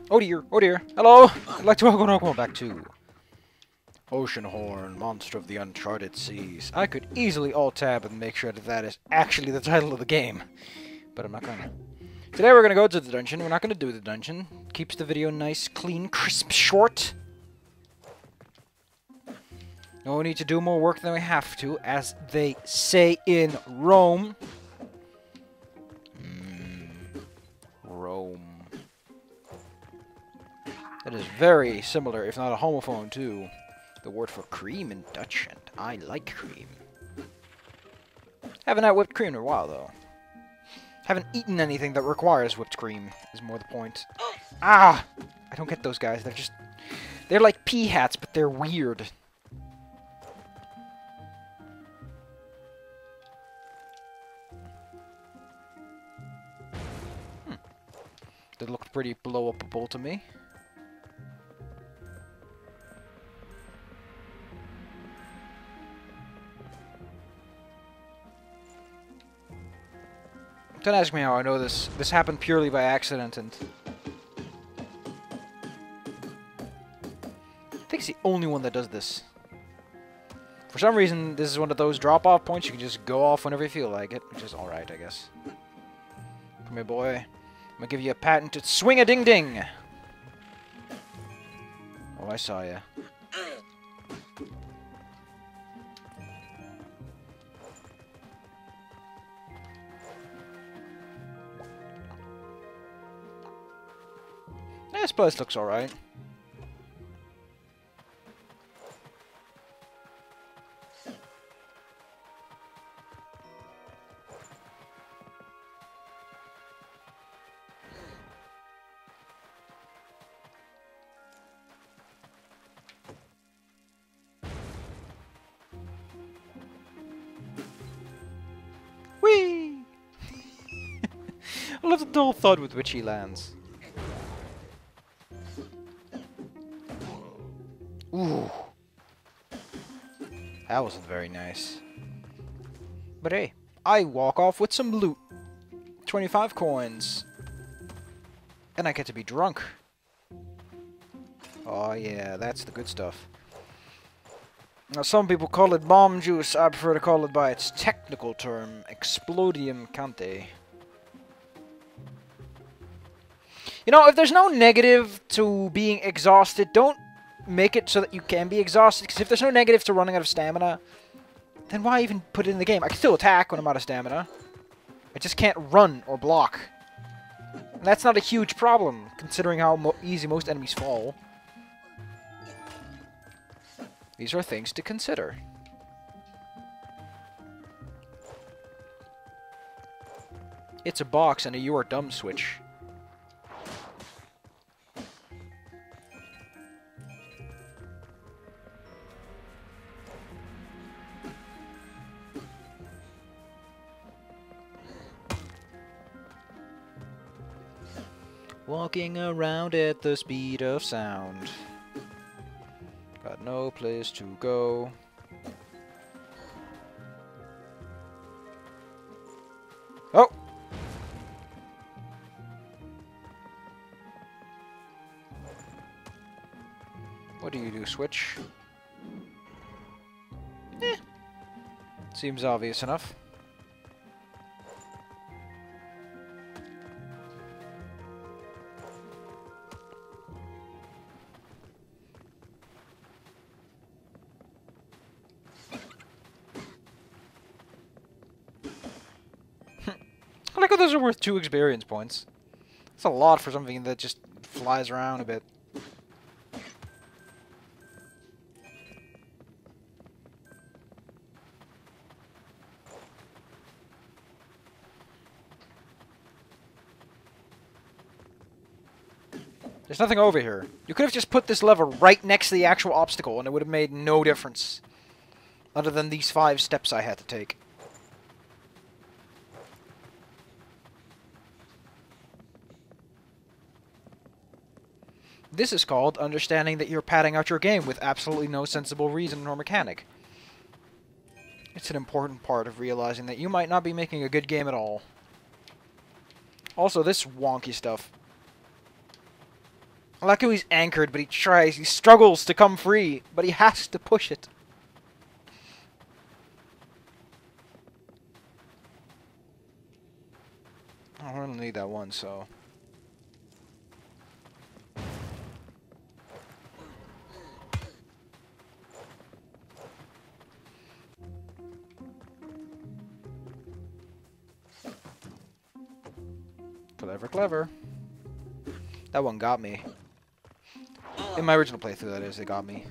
Oh dear, oh dear. Hello! I'd like to welcome back to Oceanhorn, Monster of the Uncharted Seas. I could easily alt-tab and make sure that that is actually the title of the game, but I'm not gonna. Today we're gonna go to the dungeon. We're not gonna do the dungeon. Keeps the video nice, clean, crisp, short. No need to do more work than we have to, as they say in Rome. Rome. That is very similar, if not a homophone, to the word for cream in Dutch, and I like cream. Haven't had whipped cream in a while, though. Haven't eaten anything that requires whipped cream, is more the point. Ah! I don't get those guys. They're like pea hats, but they're weird. That looked pretty blow-upable to me. Don't ask me how I know this. This happened purely by accident, and I think it's the only one that does this. For some reason, this is one of those drop-off points you can just go off whenever you feel like it, which is alright, I guess. Come here, boy. I'm gonna give you a patent to swing-a-ding-ding! Oh, I saw ya. This place looks alright. Whee! I love the dull thud with which he lands. Ooh. That wasn't very nice. But hey, I walk off with some loot. 25 coins. And I get to be drunk. Oh yeah, that's the good stuff. Now some people call it bomb juice. I prefer to call it by its technical term, Explodium Cante. You know, if there's no negative to being exhausted, don't make it so that you can be exhausted, because if there's no negative to running out of stamina, then why even put it in the game? I can still attack when I'm out of stamina. I just can't run or block. And that's not a huge problem, considering how easy most enemies fall. These are things to consider. It's a box and a you are dumb switch. Walking around at the speed of sound. Got no place to go. Oh! What do you do, Switch? Eh. Seems obvious enough. I like how those are worth 2 experience points. That's a lot for something that just flies around a bit. There's nothing over here. You could have just put this lever right next to the actual obstacle and it would have made no difference. Other than these 5 steps I had to take. This is called understanding that you're padding out your game with absolutely no sensible reason or mechanic. It's an important part of realizing that you might not be making a good game at all. Also, this wonky stuff. I like how he's anchored, but he tries. He struggles to come free, but he has to push it. I don't really need that one, so... Clever, clever. That one got me. In my original playthrough, that is, it got me.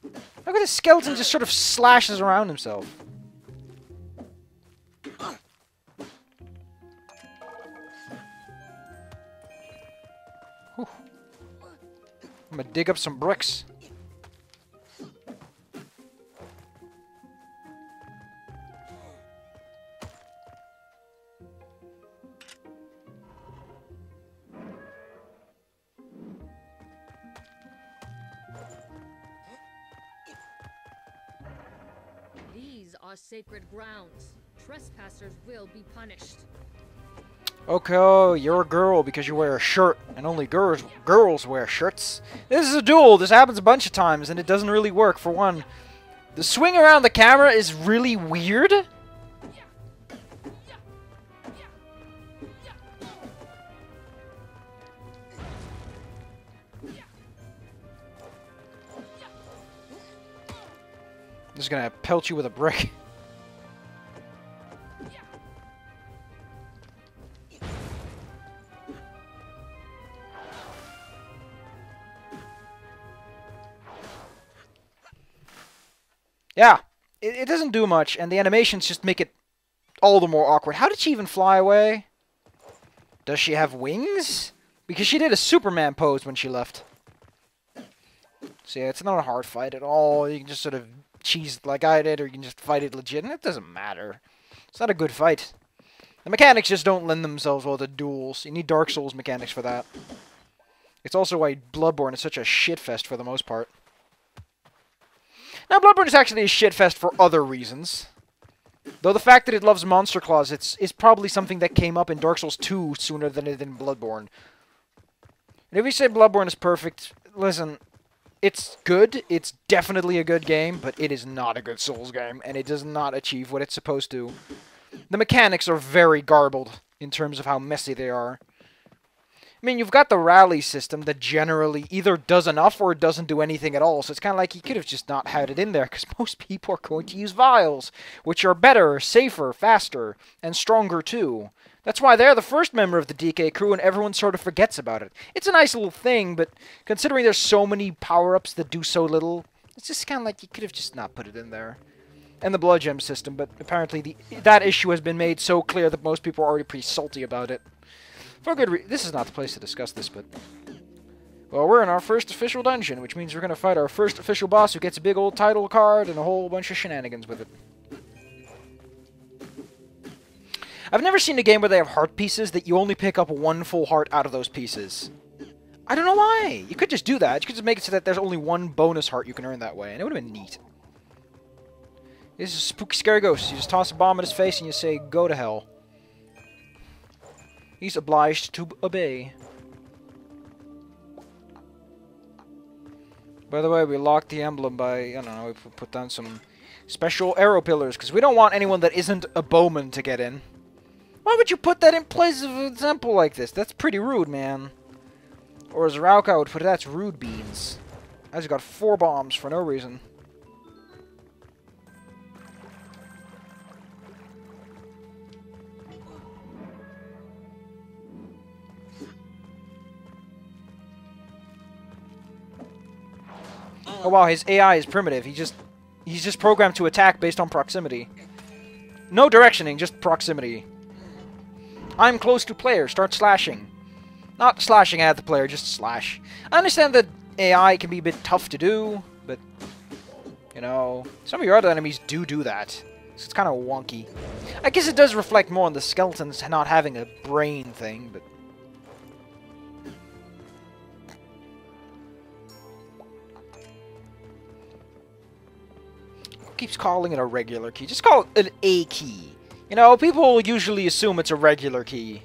Look at this skeleton just sort of slashes around himself. Whew. I'm gonna dig up some bricks. These are sacred grounds. Trespassers will be punished. Okay, oh, you're a girl because you wear a shirt, and only girls wear shirts. This is a duel. This happens a bunch of times, and it doesn't really work. For one, the swing around the camera is really weird. I'm just gonna pelt you with a brick. Yeah, it doesn't do much, and the animations just make it all the more awkward. How did she even fly away? Does she have wings? Because she did a Superman pose when she left. So yeah, it's not a hard fight at all. You can just sort of cheese like I did, or you can just fight it legit, and it doesn't matter. It's not a good fight. The mechanics just don't lend themselves well to duels. You need Dark Souls mechanics for that. It's also why Bloodborne is such a shitfest for the most part. Now, Bloodborne is actually a shitfest for other reasons. Though the fact that it loves monster claws, is probably something that came up in Dark Souls 2 sooner than it did in Bloodborne. And if you say Bloodborne is perfect, listen, it's good. It's definitely a good game, but it is not a good Souls game, and it does not achieve what it's supposed to. The mechanics are very garbled in terms of how messy they are. I mean, you've got the rally system that generally either does enough or doesn't do anything at all, so it's kind of like you could have just not had it in there, because most people are going to use vials, which are better, safer, faster, and stronger too. That's why they're the first member of the DK crew, and everyone sort of forgets about it. It's a nice little thing, but considering there's so many power-ups that do so little, it's just kind of like you could have just not put it in there. And the blood gem system, but apparently that issue has been made so clear that most people are already pretty salty about it. For good reason. This is not the place to discuss this, but... Well, we're in our first official dungeon, which means we're going to fight our first official boss who gets a big old title card and a whole bunch of shenanigans with it. I've never seen a game where they have heart pieces that you only pick up one full heart out of those pieces. I don't know why. You could just do that. You could just make it so that there's only one bonus heart you can earn that way, and it would have been neat. This is a spooky, scary ghost. You just toss a bomb at his face and you say, go to hell. He's obliged to obey. By the way, we locked the emblem by, I don't know, we put down some special arrow pillars, because we don't want anyone that isn't a bowman to get in. Why would you put that in place of an example like this? That's pretty rude, man. Or as Rauka would put it, that's rude beans. I just got 4 bombs for no reason. Oh wow, his AI is primitive. He's just programmed to attack based on proximity. No directioning, just proximity. I'm close to player, start slashing. Not slashing at the player, just slash. I understand that AI can be a bit tough to do, but, you know, some of your other enemies do that. So it's kind of wonky. I guess it does reflect more on the skeletons not having a brain thing, but... Keeps calling it a regular key. Just call it an A key. You know, people usually assume it's a regular key.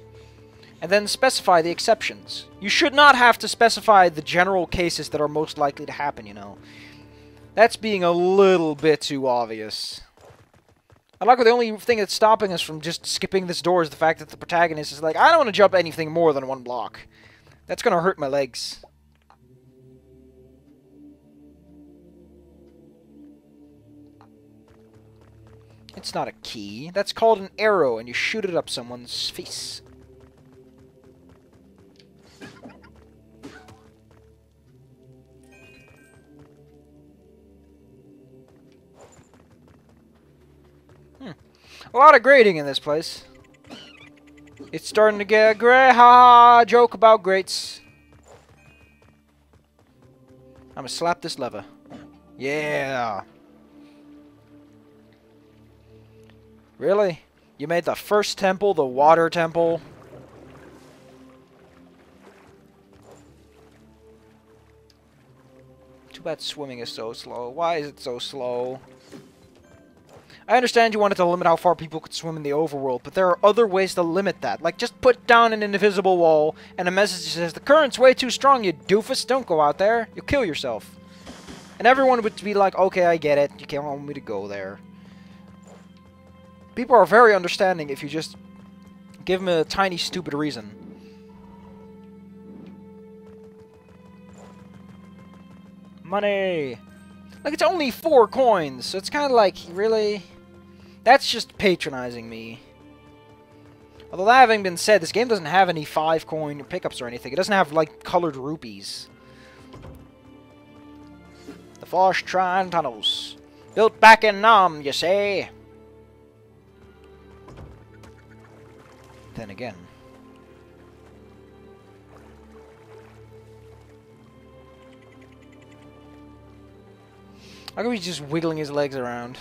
and then specify the exceptions. You should not have to specify the general cases that are most likely to happen, you know. That's being a little bit too obvious. I like the only thing that's stopping us from just skipping this door is the fact that the protagonist is like, I don't want to jump anything more than 1 block. That's gonna hurt my legs. It's not a key. That's called an arrow, and you shoot it up someone's face. A lot of grading in this place. It's starting to get great. Ha ha! Joke about grates. I'm gonna slap this lever. Yeah. Really? You made the first temple the water temple? Too bad swimming is so slow. Why is it so slow? I understand you wanted to limit how far people could swim in the overworld, but there are other ways to limit that. Like, just put down an invisible wall, and a message that says, the current's way too strong, you doofus, don't go out there. You'll kill yourself. And everyone would be like, okay, I get it. You can't want me to go there. People are very understanding if you just give them a tiny, stupid reason. Money! Like, it's only 4 coins, so it's kind of like, really? That's just patronizing me. Although that having been said, this game doesn't have any 5-coin pickups or anything. It doesn't have, like, colored rupees. The Force Shrine Tunnels. Built back in Nam, you say? Then again. How come he's just wiggling his legs around?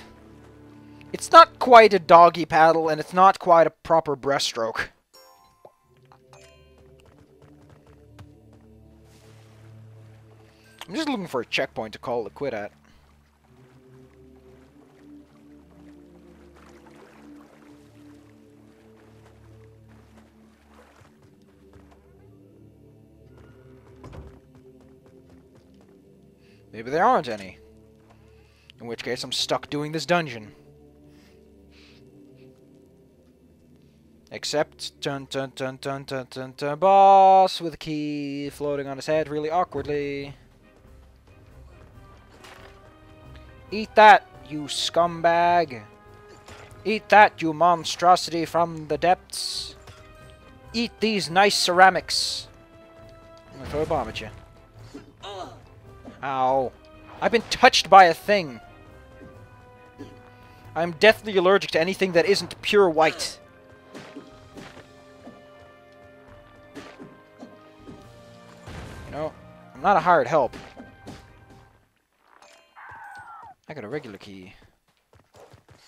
It's not quite a doggy paddle, and it's not quite a proper breaststroke. I'm just looking for a checkpoint to call it quit at. Maybe there aren't any. In which case, I'm stuck doing this dungeon. Except, dun dun dun dun dun dun dun, boss with a key floating on his head really awkwardly. Eat that, you scumbag. Eat that, you monstrosity from the depths. Eat these nice ceramics. I'm gonna throw a bomb at you. Ow. I've been touched by a thing. I'm deathly allergic to anything that isn't pure white. You know, I'm not a hired help. I got a regular key.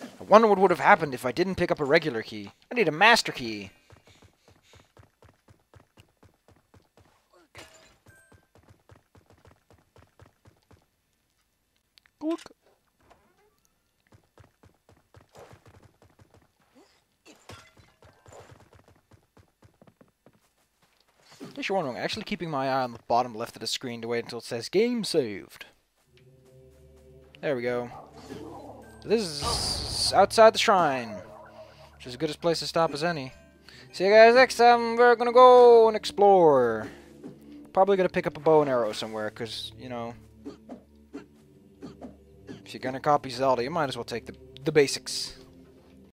I wonder what would have happened if I didn't pick up a regular key. I need a master key. Look. Just you're wondering, I'm actually keeping my eye on the bottom left of the screen to wait until it says game saved. There we go. This is outside the shrine, which is as good a place to stop as any. See you guys next time. We're gonna go and explore. Probably gonna pick up a bow and arrow somewhere, cause you know, if you're gonna copy Zelda, you might as well take the basics.